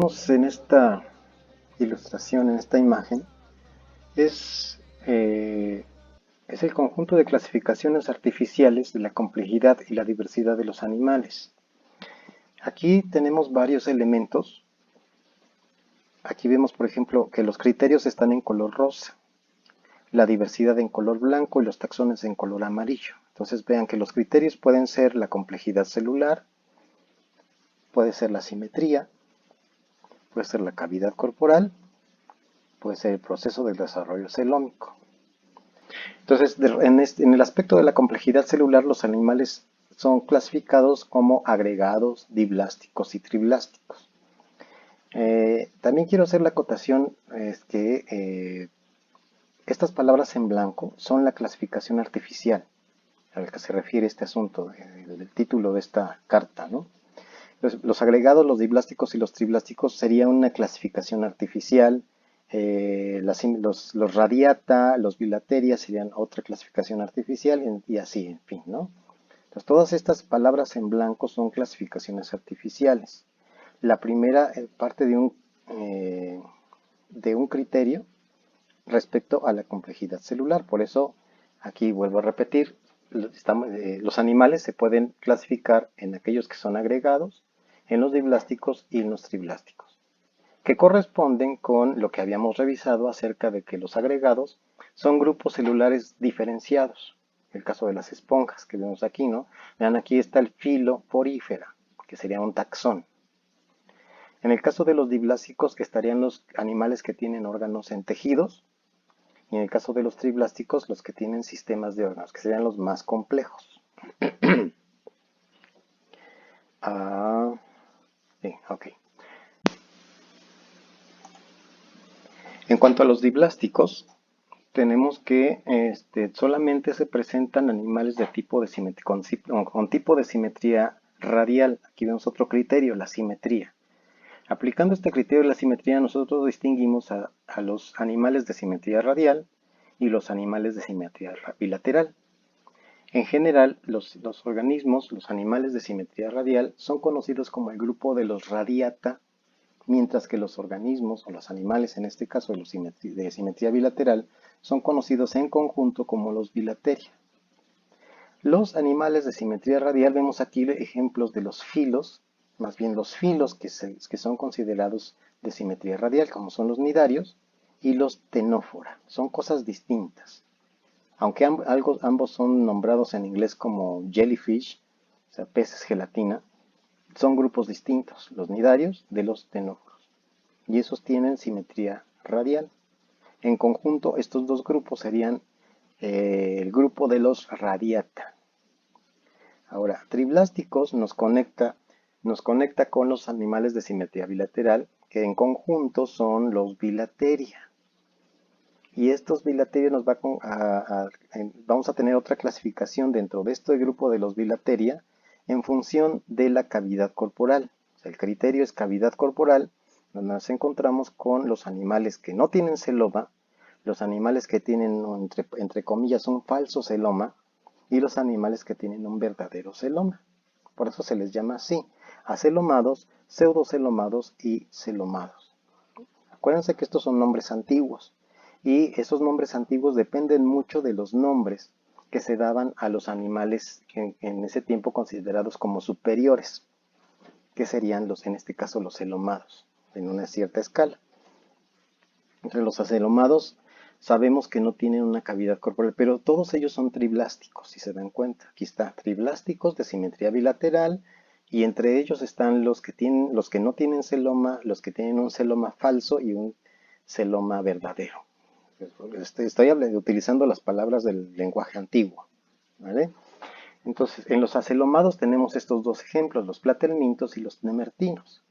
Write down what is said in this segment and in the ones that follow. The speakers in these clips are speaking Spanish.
vemos en esta ilustración, en esta imagen, es, eh, es el conjunto de clasificaciones artificiales de la complejidad y la diversidad de los animales. Aquí tenemos varios elementos. Aquí vemos, por ejemplo, que los criterios están en color rosa, la diversidad en color blanco y los taxones en color amarillo. Entonces vean que los criterios pueden ser la complejidad celular, puede ser la simetría, puede ser la cavidad corporal, puede ser el proceso del desarrollo celómico. Entonces, en el aspecto de la complejidad celular, los animales son clasificados como agregados, diblásticos y triblásticos. También quiero hacer la acotación que estas palabras en blanco son la clasificación artificial a la que se refiere este asunto, el título de esta carta, ¿no? Los agregados, los diblásticos y los triblásticos serían una clasificación artificial. Los radiata, los bilateria serían otra clasificación artificial y así, en fin, ¿no? Entonces, todas estas palabras en blanco son clasificaciones artificiales. La primera parte de un criterio respecto a la complejidad celular. Por eso, aquí vuelvo a repetir, los animales se pueden clasificar en aquellos que son agregados, en los diblásticos y en los triblásticos, que corresponden con lo que habíamos revisado acerca de que los agregados son grupos celulares diferenciados. El caso de las esponjas que vemos aquí, ¿no? Vean, aquí está el filo porífera, que sería un taxón. En el caso de los diblásticos estarían los animales que tienen órganos en tejidos, y en el caso de los triblásticos, los que tienen sistemas de órganos, que serían los más complejos. Ok. En cuanto a los diblásticos, tenemos que solamente se presentan animales de tipo de con tipo de simetría radial. Aquí vemos otro criterio, la simetría. Aplicando este criterio de la simetría, nosotros distinguimos a los animales de simetría radial y los animales de simetría bilateral. En general, los organismos, los animales de simetría radial, son conocidos como el grupo de los radiata, mientras que los organismos, o los animales, en este caso de simetría bilateral, son conocidos en conjunto como los bilateria. Los animales de simetría radial, vemos aquí ejemplos de los filos, más bien los filos que son considerados de simetría radial, como son los nidarios y los tenófora. Son cosas distintas. Aunque ambos son nombrados en inglés como jellyfish, o sea, peces gelatina, son grupos distintos, los nidarios de los tenóforos. Y esos tienen simetría radial. En conjunto, estos dos grupos serían el grupo de los radiata. Ahora, triblásticos nos conecta con los animales de simetría bilateral, que en conjunto son los bilateria. Y estos bilateria vamos a tener otra clasificación dentro de este grupo de los bilateria en función de la cavidad corporal. O sea, el criterio es cavidad corporal, donde nos encontramos con los animales que no tienen celoma, los animales que tienen, entre comillas, un falso celoma, y los animales que tienen un verdadero celoma. Por eso se les llama así: acelomados, pseudocelomados y celomados. Acuérdense que estos son nombres antiguos, y esos nombres antiguos dependen mucho de los nombres que se daban a los animales en ese tiempo considerados como superiores, que serían en este caso los celomados, en una cierta escala. Entre los acelomados sabemos que no tienen una cavidad corporal, pero todos ellos son triblásticos, si se dan cuenta. Aquí está, triblásticos de simetría bilateral, y entre ellos están los que no tienen celoma, los que tienen un celoma falso y un celoma verdadero. Estoy utilizando las palabras del lenguaje antiguo, ¿vale? Entonces, en los acelomados tenemos estos dos ejemplos, los platelmintos y los nemertinos.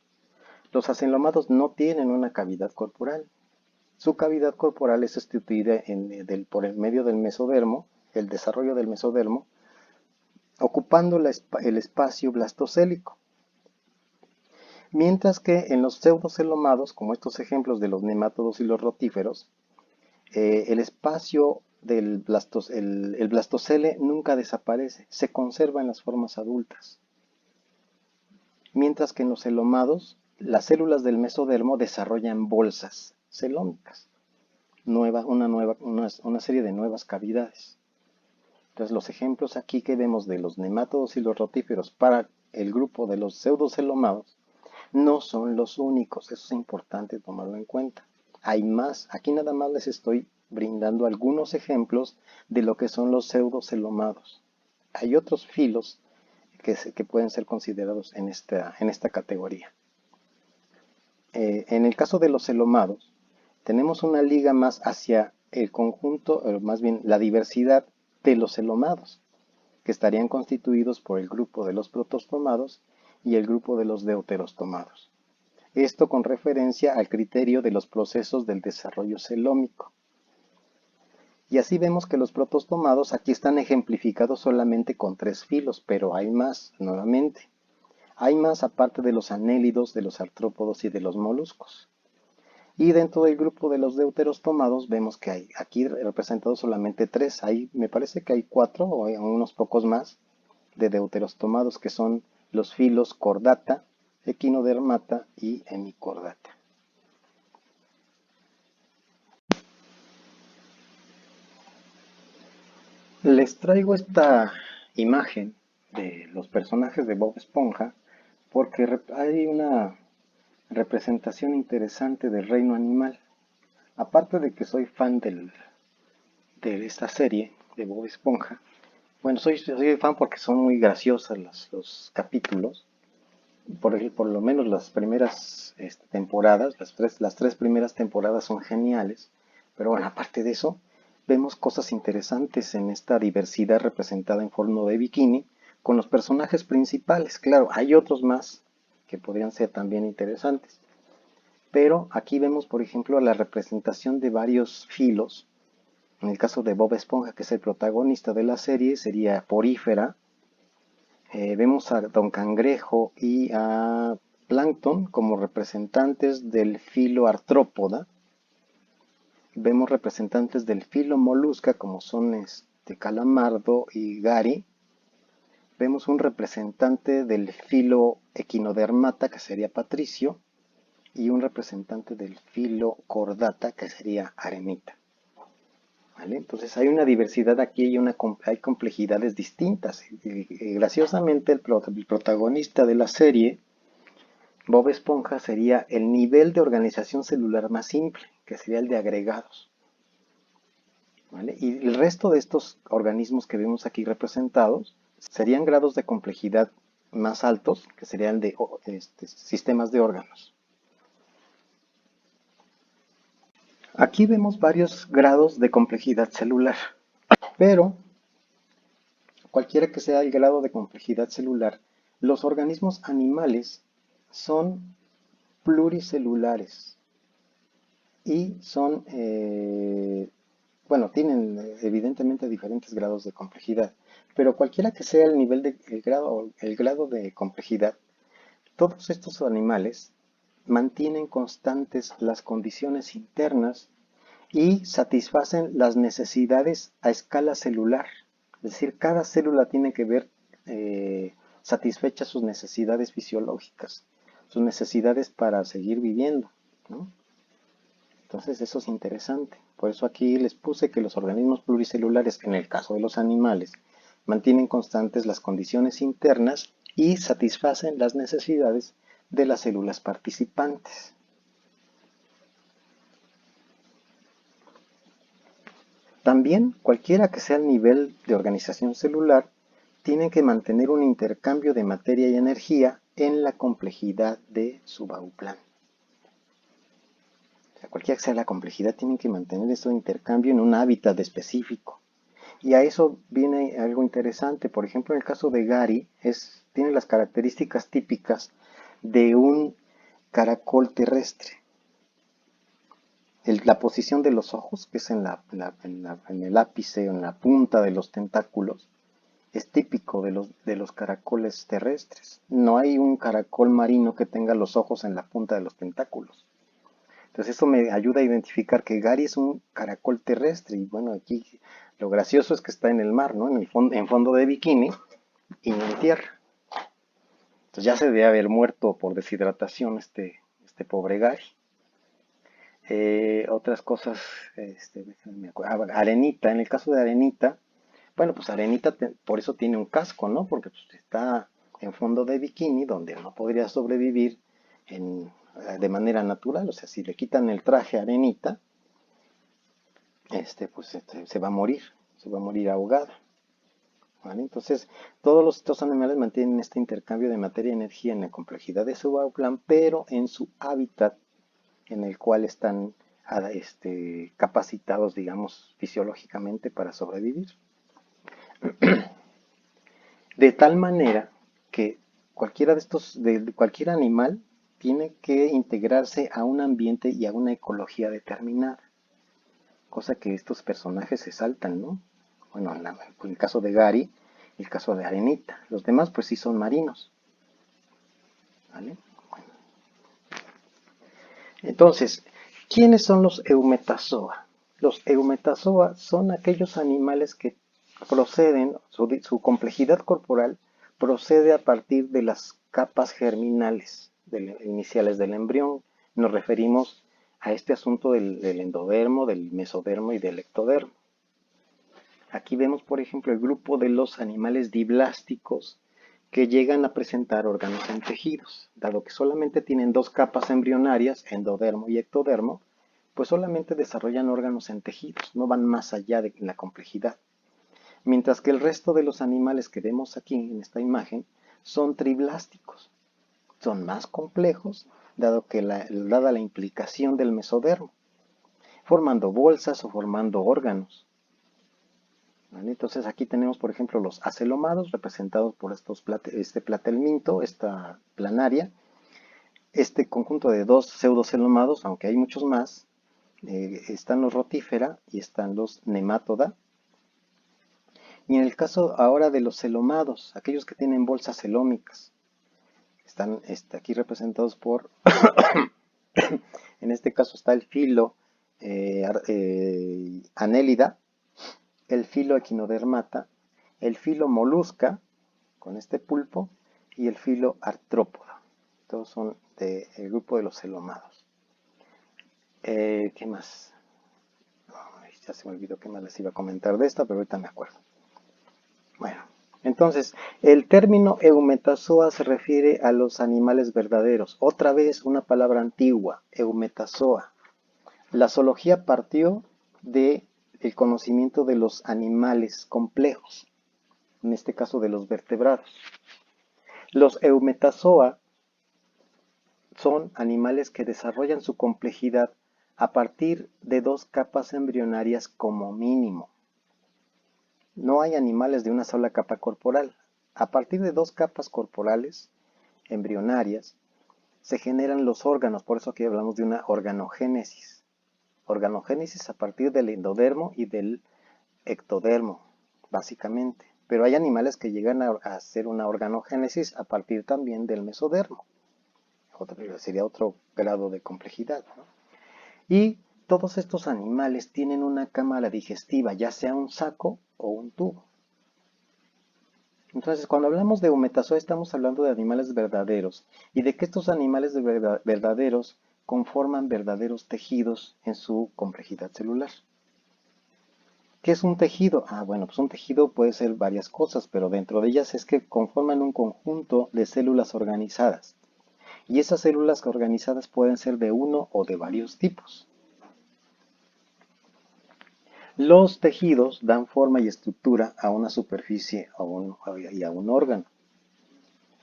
Los acelomados no tienen una cavidad corporal. Su cavidad corporal es sustituida por el medio del mesodermo, el desarrollo del mesodermo, ocupando el espacio blastocélico. Mientras que en los pseudocelomados, como estos ejemplos de los nemátodos y los rotíferos, el espacio del el blastocele nunca desaparece, se conserva en las formas adultas. Mientras que en los celomados, las células del mesodermo desarrollan bolsas celómicas, una serie de nuevas cavidades. Entonces los ejemplos aquí que vemos de los nemátodos y los rotíferos para el grupo de los pseudocelomados no son los únicos, eso es importante tomarlo en cuenta. Hay más, aquí nada más les estoy brindando algunos ejemplos de lo que son los pseudocelomados. Hay otros filos que pueden ser considerados en esta categoría. En el caso de los celomados, tenemos una liga más hacia el conjunto, o más bien la diversidad de los celomados, que estarían constituidos por el grupo de los protostomados y el grupo de los deuterostomados. Esto con referencia al criterio de los procesos del desarrollo celómico. Y así vemos que los protostomados aquí están ejemplificados solamente con 3 filos, pero hay más, nuevamente. Hay más aparte de los anélidos, de los artrópodos y de los moluscos. Y dentro del grupo de los deuterostomados vemos que hay aquí representados solamente 3. Ahí me parece que hay 4 o hay unos pocos más de deuterostomados que son los filos Chordata, Equinodermata y Hemicordata. Les traigo esta imagen de los personajes de Bob Esponja porque hay una representación interesante del reino animal. Aparte de que soy fan de esta serie de Bob Esponja, bueno, soy fan porque son muy graciosas los capítulos. Por lo menos las primeras temporadas, las tres primeras temporadas son geniales. Pero bueno, aparte de eso, vemos cosas interesantes en esta diversidad representada en forma de bikini con los personajes principales. Claro, hay otros más que podrían ser también interesantes. Pero aquí vemos, por ejemplo, la representación de varios filos. En el caso de Bob Esponja, que es el protagonista de la serie, sería Porífera. Vemos a Don Cangrejo y a Plankton como representantes del filo Artrópoda. Vemos representantes del filo Molusca como son Calamardo y Gary. Vemos un representante del filo Equinodermata que sería Patricio y un representante del filo Chordata que sería Arenita. ¿Vale? Entonces hay una diversidad aquí y hay complejidades distintas. Y graciosamente el protagonista de la serie, Bob Esponja, sería el nivel de organización celular más simple, que sería el de agregados. ¿Vale? Y el resto de estos organismos que vemos aquí representados serían grados de complejidad más altos, que serían de sistemas de órganos. Aquí vemos varios grados de complejidad celular, pero cualquiera que sea el grado de complejidad celular, los organismos animales son pluricelulares y son, bueno, tienen evidentemente diferentes grados de complejidad, pero cualquiera que sea el nivel el grado de complejidad, todos estos animales mantienen constantes las condiciones internas y satisfacen las necesidades a escala celular. Es decir, cada célula tiene que ver satisfechas sus necesidades fisiológicas, sus necesidades para seguir viviendo, ¿no? Entonces eso es interesante. Por eso aquí les puse que los organismos pluricelulares, en el caso de los animales, mantienen constantes las condiciones internas y satisfacen las necesidades de las células participantes. También, cualquiera que sea el nivel de organización celular, tiene que mantener un intercambio de materia y energía en la complejidad de su bauplán. O sea, cualquiera que sea la complejidad, tienen que mantener ese intercambio en un hábitat específico. Y a eso viene algo interesante. Por ejemplo, en el caso de Gary, tiene las características típicas de un caracol terrestre. La posición de los ojos, que es en el ápice o en la punta de los tentáculos, es típico de los caracoles terrestres. No hay un caracol marino que tenga los ojos en la punta de los tentáculos. Entonces eso me ayuda a identificar que Gary es un caracol terrestre. Y bueno, aquí lo gracioso es que está en el mar, ¿no? En fondo de bikini y no en tierra. Entonces ya se debe haber muerto por deshidratación este pobre Gary. Otras cosas, déjame me acuerdo. Arenita, en el caso de Arenita, bueno, pues Arenita por eso tiene un casco, ¿no? Porque pues, está en fondo de bikini donde no podría sobrevivir de manera natural. O sea, si le quitan el traje a Arenita, se va a morir ahogada. ¿Vale? Entonces, todos estos animales mantienen este intercambio de materia y energía en la complejidad de su bauplan, pero en su hábitat en el cual están capacitados, digamos, fisiológicamente para sobrevivir. De tal manera que cualquier animal tiene que integrarse a un ambiente y a una ecología determinada, cosa que estos personajes se saltan, ¿no? Bueno, en el caso de Gary, el caso de Arenita, los demás pues sí son marinos, ¿vale? Entonces, ¿quiénes son los eumetazoa? Los eumetazoa son aquellos animales que proceden, su complejidad corporal procede a partir de las capas germinales iniciales del embrión. Nos referimos a este asunto del endodermo, del mesodermo y del ectodermo. Aquí vemos, por ejemplo, el grupo de los animales diblásticos que llegan a presentar órganos en tejidos. Dado que solamente tienen dos capas embrionarias, endodermo y ectodermo, pues solamente desarrollan órganos en tejidos, no van más allá de la complejidad. Mientras que el resto de los animales que vemos aquí en esta imagen son triblásticos. Son más complejos, dada la implicación del mesodermo, formando bolsas o formando órganos. ¿Vale? Entonces aquí tenemos, por ejemplo, los acelomados representados por este platelminto, esta planaria, este conjunto de dos pseudocelomados, aunque hay muchos más, están los rotífera y están los nematoda. Y en el caso ahora de los celomados, aquellos que tienen bolsas celómicas, están aquí representados por, en este caso está el filo Anélida, el filo Equinodermata, el filo Molusca, con este pulpo, y el filo Artrópoda. Todos son del grupo de los celomados. ¿Qué más? Ya se me olvidó qué más les iba a comentar de esta, pero ahorita me acuerdo. Bueno, entonces, el término eumetazoa se refiere a los animales verdaderos. Otra vez una palabra antigua, eumetazoa. La zoología partió del conocimiento de los animales complejos, en este caso de los vertebrados. Los eumetazoa son animales que desarrollan su complejidad a partir de dos capas embrionarias como mínimo. No hay animales de una sola capa corporal. A partir de dos capas corporales embrionarias se generan los órganos, por eso aquí hablamos de una organogénesis. Organogénesis a partir del endodermo y del ectodermo, básicamente. Pero hay animales que llegan a hacer una organogénesis a partir también del mesodermo. Sería otro grado de complejidad, ¿no? Y todos estos animales tienen una cámara digestiva, ya sea un saco o un tubo. Entonces, cuando hablamos de eumetazoa estamos hablando de animales verdaderos y de que estos animales verdaderos conforman verdaderos tejidos en su complejidad celular. ¿Qué es un tejido? Bueno, pues un tejido puede ser varias cosas, pero dentro de ellas es que conforman un conjunto de células organizadas. Y esas células organizadas pueden ser de uno o de varios tipos. Los tejidos dan forma y estructura a una superficie y a un órgano.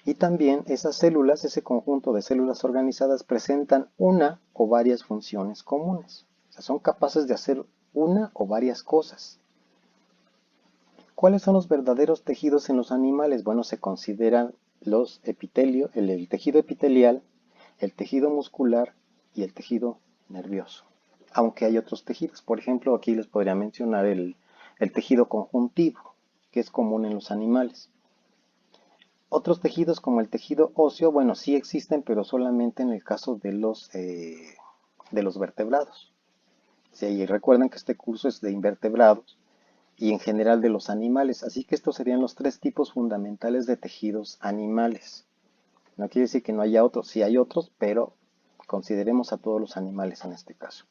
Y también esas células, ese conjunto de células organizadas, presentan una o varias funciones comunes. O sea, son capaces de hacer una o varias cosas. ¿Cuáles son los verdaderos tejidos en los animales? Bueno, se consideran los epitelios, el tejido epitelial, el tejido muscular y el tejido nervioso. Aunque hay otros tejidos, por ejemplo, aquí les podría mencionar el tejido conjuntivo, que es común en los animales. Otros tejidos como el tejido óseo, bueno, sí existen, pero solamente en el caso de los vertebrados. Sí, recuerden que este curso es de invertebrados y en general de los animales, así que estos serían los tres tipos fundamentales de tejidos animales. No quiere decir que no haya otros, sí hay otros, pero consideremos a todos los animales en este caso.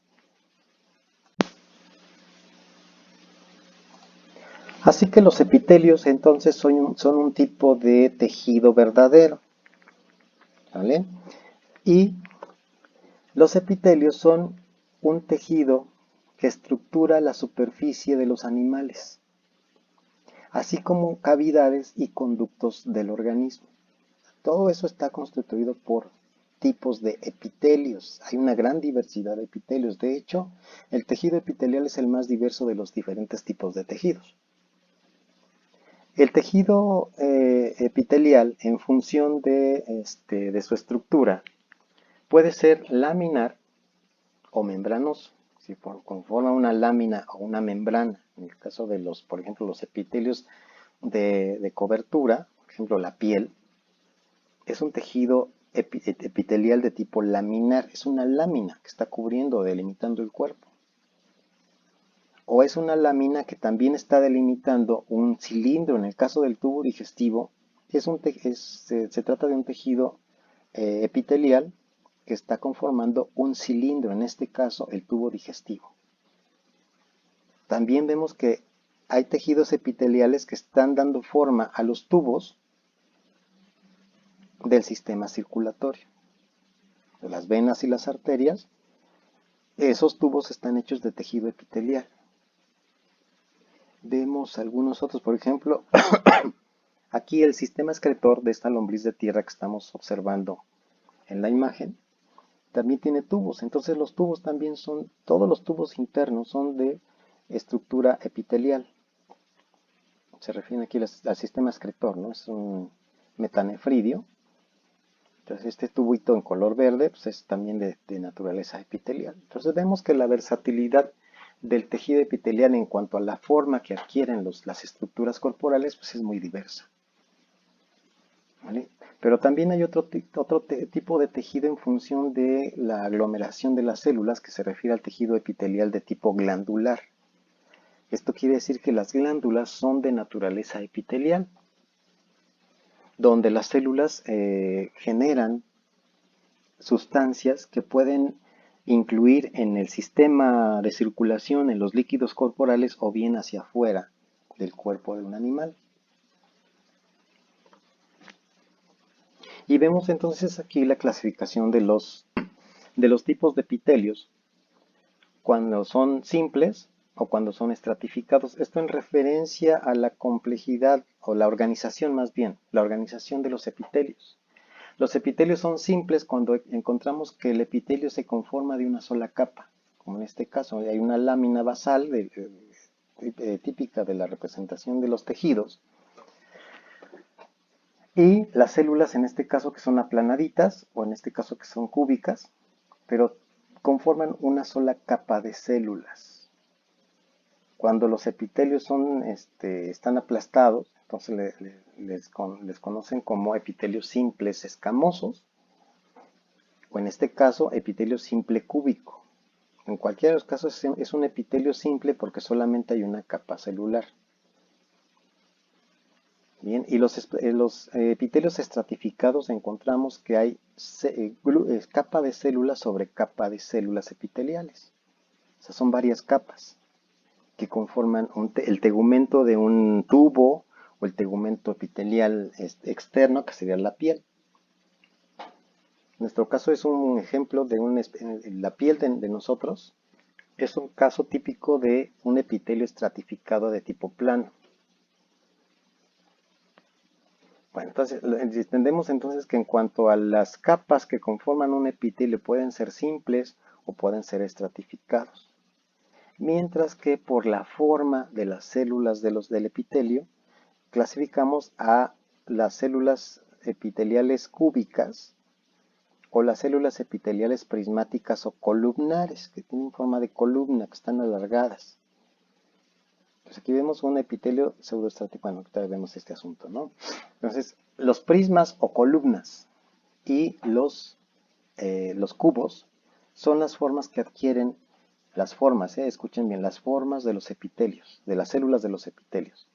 Así que los epitelios entonces son un tipo de tejido verdadero, ¿vale? Y los epitelios son un tejido que estructura la superficie de los animales, así como cavidades y conductos del organismo. Todo eso está constituido por tipos de epitelios. Hay una gran diversidad de epitelios. De hecho, el tejido epitelial es el más diverso de los diferentes tipos de tejidos. El tejido epitelial, en función de su estructura, puede ser laminar o membranoso. Si conforma una lámina o una membrana, en el caso de por ejemplo, los epitelios de cobertura, por ejemplo, la piel, es un tejido epitelial de tipo laminar, es una lámina que está cubriendo o delimitando el cuerpo. O es una lámina que también está delimitando un cilindro, en el caso del tubo digestivo, se trata de un tejido epitelial que está conformando un cilindro, en este caso el tubo digestivo. También vemos que hay tejidos epiteliales que están dando forma a los tubos del sistema circulatorio, de las venas y las arterias. Esos tubos están hechos de tejido epitelial. Vemos algunos otros, por ejemplo, aquí el sistema excretor de esta lombriz de tierra que estamos observando en la imagen, también tiene tubos. Entonces los tubos también todos los tubos internos son de estructura epitelial. Se refiere aquí al sistema excretor, ¿no? Es un metanefridio. Entonces este tubito en color verde pues es también de naturaleza epitelial. Entonces vemos que la versatilidad del tejido epitelial en cuanto a la forma que adquieren las estructuras corporales pues es muy diversa, ¿vale? Pero también hay otro tipo de tejido en función de la aglomeración de las células, que se refiere al tejido epitelial de tipo glandular. Esto quiere decir que las glándulas son de naturaleza epitelial, donde las células generan sustancias que pueden incluir en el sistema de circulación, en los líquidos corporales o bien hacia afuera del cuerpo de un animal. Y vemos entonces aquí la clasificación de los tipos de epitelios cuando son simples o cuando son estratificados. Esto en referencia a la complejidad o la organización más bien, la organización de los epitelios. Los epitelios son simples cuando encontramos que el epitelio se conforma de una sola capa, como en este caso hay una lámina basal típica de la representación de los tejidos, y las células en este caso que son aplanaditas, o en este caso que son cúbicas, pero conforman una sola capa de células. Cuando los epitelios están aplastados, entonces les conocen como epitelios simples escamosos, o en este caso epitelio simple cúbico. En cualquiera de los casos es un epitelio simple porque solamente hay una capa celular. Bien, y los epitelios estratificados encontramos que hay capa de células sobre capa de células epiteliales. O sea, son varias capas que conforman el tegumento de un tubo o el tegumento epitelial externo, que sería la piel. Nuestro caso es un ejemplo de la piel de nosotros. Es un caso típico de un epitelio estratificado de tipo plano. Bueno, entonces entendemos entonces que en cuanto a las capas que conforman un epitelio pueden ser simples o pueden ser estratificados. Mientras que por la forma de las células del epitelio, clasificamos a las células epiteliales cúbicas o las células epiteliales prismáticas o columnares, que tienen forma de columna, que están alargadas. Pues aquí vemos un epitelio pseudoestratificado. Bueno, ahorita vemos este asunto, ¿no? Entonces, los prismas o columnas y los cubos son las formas que adquieren, escuchen bien, las formas de los epitelios, de las células de los epitelios.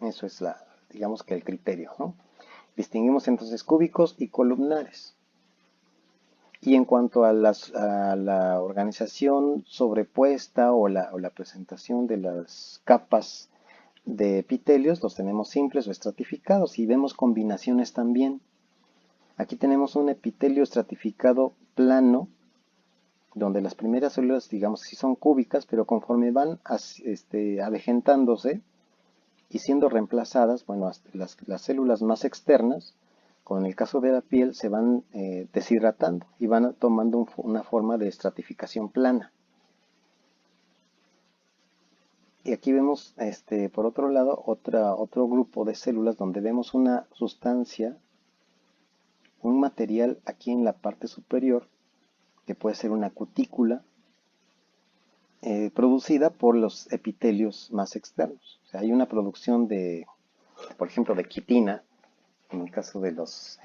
Eso es digamos que el criterio, ¿no? Distinguimos entonces cúbicos y columnares. Y en cuanto a la organización sobrepuesta o la presentación de las capas de epitelios, los tenemos simples o estratificados y vemos combinaciones también. Aquí tenemos un epitelio estratificado plano, donde las primeras células, digamos, sí son cúbicas, pero conforme van avejentándose y siendo reemplazadas, bueno, las células más externas, como en el caso de la piel, se van deshidratando y van tomando una forma de estratificación plana. Y aquí vemos, por otro lado, otro grupo de células donde vemos una sustancia, un material aquí en la parte superior, que puede ser una cutícula, producida por los epitelios más externos. O sea, hay una producción por ejemplo, de quitina, en el caso de los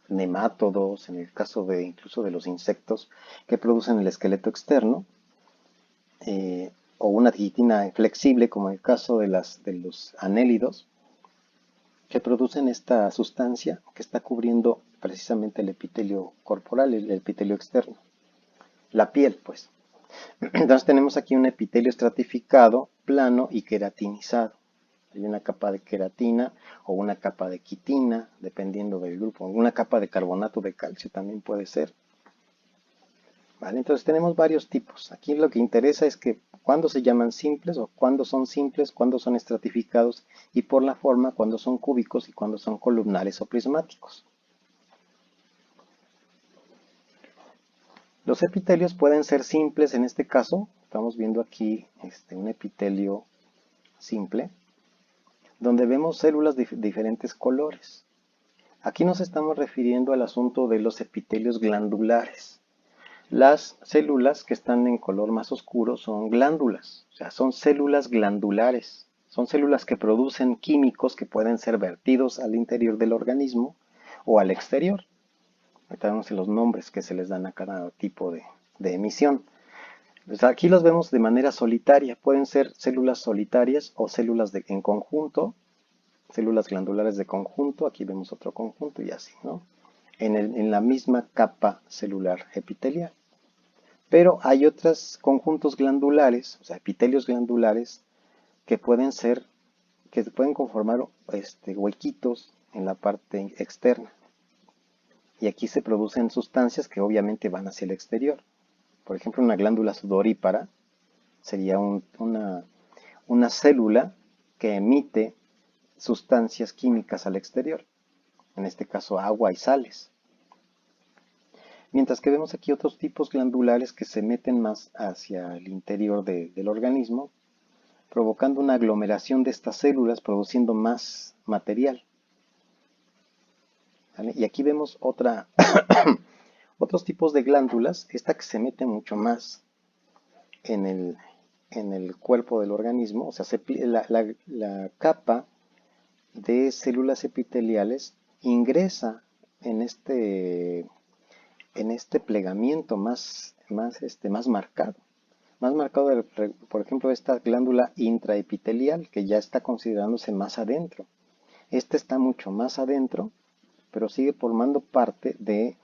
nemátodos, en el caso incluso de los insectos que producen el esqueleto externo, o una quitina flexible, como en el caso de los anélidos, que producen esta sustancia que está cubriendo precisamente el epitelio corporal, el epitelio externo, la piel, pues. Entonces tenemos aquí un epitelio estratificado, plano y queratinizado. Hay una capa de queratina o una capa de quitina, dependiendo del grupo. Una capa de carbonato de calcio también puede ser. ¿Vale? Entonces tenemos varios tipos. Aquí lo que interesa es que cuándo se llaman simples o cuándo son simples, cuándo son estratificados y por la forma, cuándo son cúbicos y cuándo son columnares o prismáticos. Los epitelios pueden ser simples, en este caso, estamos viendo aquí un epitelio simple, donde vemos células de diferentes colores. Aquí nos estamos refiriendo al asunto de los epitelios glandulares. Las células que están en color más oscuro son glándulas, o sea, son células glandulares. Son células que producen químicos que pueden ser vertidos al interior del organismo o al exterior. Ahorita vemos los nombres que se les dan a cada tipo de emisión. Pues aquí los vemos de manera solitaria. Pueden ser células solitarias o células en conjunto, células glandulares de conjunto. Aquí vemos otro conjunto y así, ¿no? En la misma capa celular epitelial. Pero hay otros conjuntos glandulares, o sea, epitelios glandulares, que pueden conformar huequitos en la parte externa. Y aquí se producen sustancias que obviamente van hacia el exterior. Por ejemplo, una glándula sudorípara sería una célula que emite sustancias químicas al exterior. En este caso, agua y sales. Mientras que vemos aquí otros tipos glandulares que se meten más hacia el interior del organismo, provocando una aglomeración de estas células, produciendo más material. ¿Vale? Y aquí vemos otros tipos de glándulas, esta que se mete mucho más en el cuerpo del organismo, o sea, la capa de células epiteliales ingresa en este plegamiento más marcado. Más marcado, por ejemplo, esta glándula intraepitelial, que ya está considerándose más adentro. Esta está mucho más adentro, pero sigue formando parte de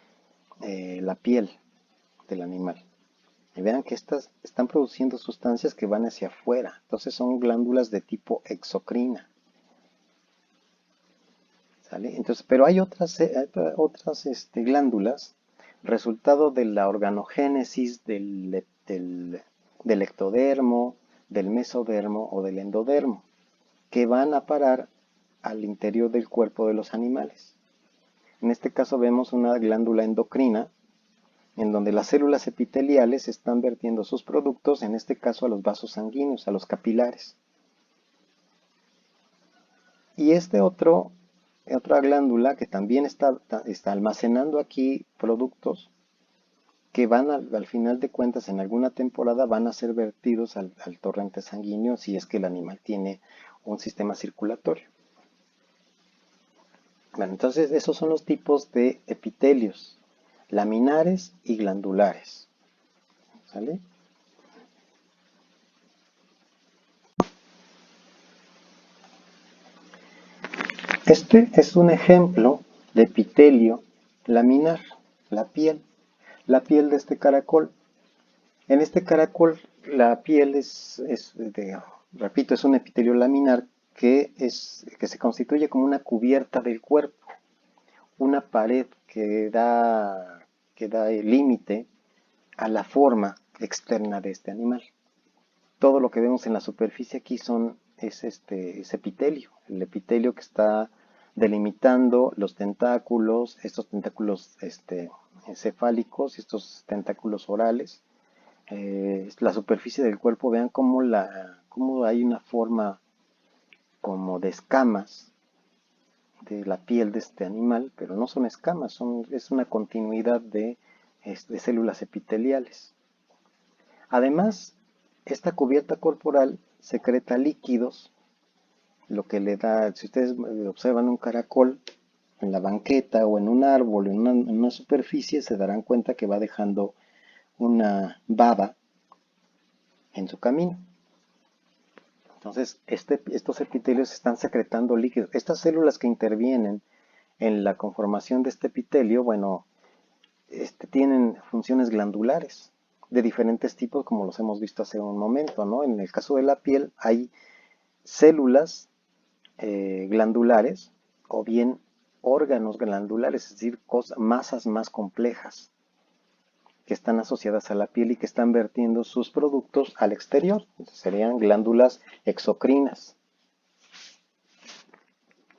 la piel del animal. Y vean que estas están produciendo sustancias que van hacia afuera. Entonces son glándulas de tipo exocrina. ¿Sale? Entonces, pero hay otras glándulas, resultado de la organogénesis del ectodermo, del mesodermo o del endodermo, que van a parar al interior del cuerpo de los animales. En este caso vemos una glándula endocrina, en donde las células epiteliales están vertiendo sus productos, en este caso a los vasos sanguíneos, a los capilares. Y otra glándula que también está almacenando aquí productos que van al final de cuentas en alguna temporada van a ser vertidos al torrente sanguíneo si es que el animal tiene un sistema circulatorio. Bueno, entonces esos son los tipos de epitelios, laminares y glandulares. ¿Sale? Este es un ejemplo de epitelio laminar, la piel de este caracol. En este caracol la piel repito, es un epitelio laminar que se constituye como una cubierta del cuerpo, una pared que da el límite a la forma externa de este animal. Todo lo que vemos en la superficie aquí es epitelio, el epitelio que está delimitando los tentáculos, estos tentáculos cefálicos, estos tentáculos orales, la superficie del cuerpo. Vean cómo hay una forma como de escamas de la piel de este animal, pero no son escamas, es una continuidad de células epiteliales. Además, esta cubierta corporal secreta líquidos, lo que le da, si ustedes observan un caracol en la banqueta o en un árbol, en una superficie, se darán cuenta que va dejando una baba en su camino. Entonces, estos epitelios están secretando líquidos. Estas células que intervienen en la conformación de este epitelio, bueno, tienen funciones glandulares de diferentes tipos, como los hemos visto hace un momento, ¿no? En el caso de la piel hay células glandulares o bien órganos glandulares, es decir, masas más complejas que están asociadas a la piel y que están vertiendo sus productos al exterior. Entonces, serían glándulas exocrinas.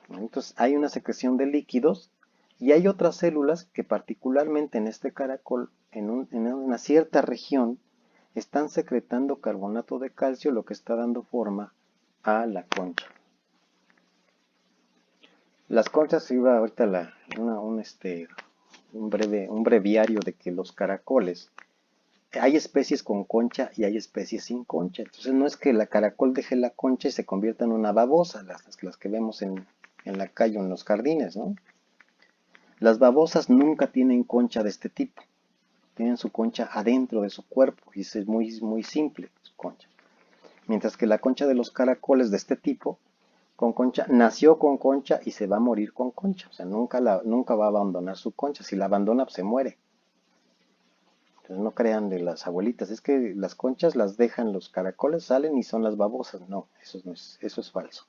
Entonces hay una secreción de líquidos y hay otras células que particularmente en este caracol, en una cierta región, están secretando carbonato de calcio, lo que está dando forma a la concha. Las conchas, iba ahorita un breviario de que los caracoles, hay especies con concha y hay especies sin concha. Entonces no es que la caracol deje la concha y se convierta en una babosa, las que vemos en la calle o en los jardines, ¿no? Las babosas nunca tienen concha de este tipo. Tienen su concha adentro de su cuerpo y es muy, muy simple su concha. Mientras que la concha de los caracoles de este tipo, con concha, nació con concha y se va a morir con concha. O sea, nunca va a abandonar su concha. Si la abandona, pues se muere. Entonces no crean de las abuelitas, es que las conchas las dejan los caracoles, salen y son las babosas. No, eso es falso.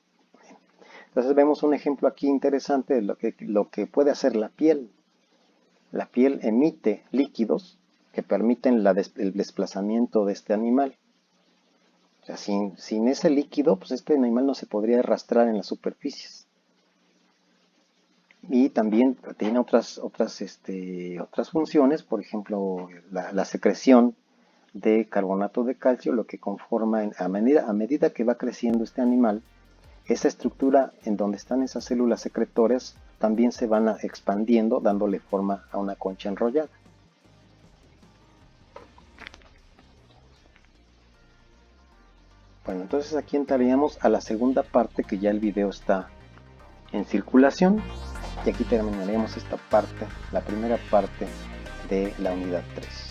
Entonces vemos un ejemplo aquí interesante de lo que puede hacer la piel. La piel emite líquidos que permiten el desplazamiento de este animal. O sea, sin ese líquido, pues este animal no se podría arrastrar en las superficies. Y también tiene otras funciones, por ejemplo, la secreción de carbonato de calcio, lo que conforma, a medida que va creciendo este animal, esa estructura en donde están esas células secretoras también se van expandiendo, dándole forma a una concha enrollada. Bueno, entonces aquí entraríamos a la segunda parte, que ya el video está en circulación, y aquí terminaremos esta parte, la primera parte de la unidad 3.